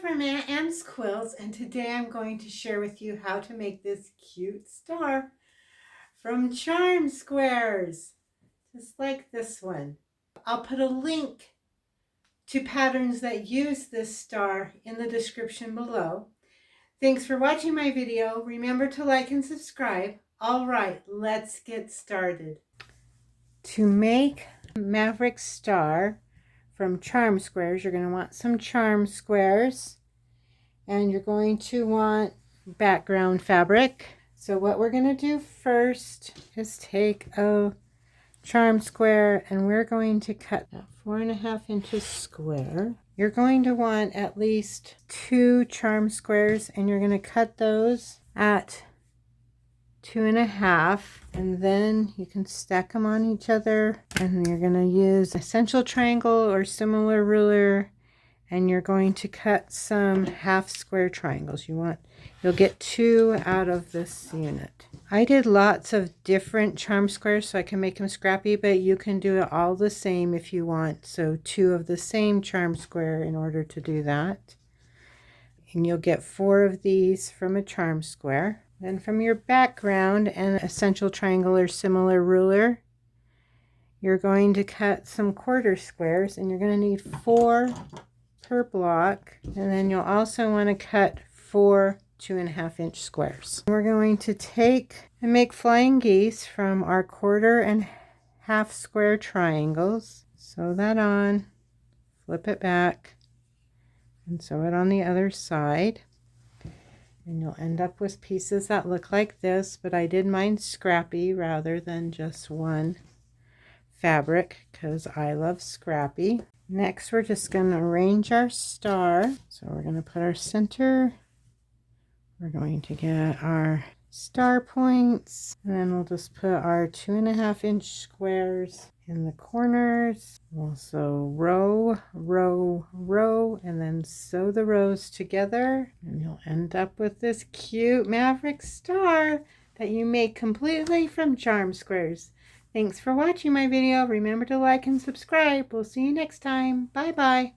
from Aunt M's Quilts, and today I'm going to share with you how to make this cute star from charm squares, just like this one. I'll put a link to patterns that use this star in the description below. Thanks for watching my video. Remember to like and subscribe. All right, let's get started. To make Maverick Star from charm squares, you're going to want some charm squares, and you're going to want background fabric. So what we're going to do first is take a charm square, and we're going to cut that 4.5 inches square. You're going to want at least 2 charm squares, and you're going to cut those at 2.5, and then you can stack them on each other, and you're going to use essential triangle or similar ruler, and you're going to cut some half square triangles. You'll get 2 out of this unit. I did lots of different charm squares so I can make them scrappy, but you can do it all the same if you want. So 2 of the same charm square in order to do that. And you'll get 4 of these from a charm square. Then from your background and essential triangle or similar ruler, you're going to cut some quarter squares, and you're going to need 4 per block. And then you'll also want to cut 4 2.5 inch squares. We're going to take and make flying geese from our quarter and half square triangles. Sew that on, flip it back, and sew it on the other side. And you'll end up with pieces that look like this, but I did mine scrappy rather than just one fabric because I love scrappy. Next, we're just going to arrange our star. So we're going to put our center. We're going to get our star points, and then we'll just put our 2.5 inch squares in the corners. Also row, row, row, and then sew the rows together, and you'll end up with this cute Maverick Star that you make completely from charm squares. Thanks for watching my video. Remember to like and subscribe. We'll see you next time. Bye bye.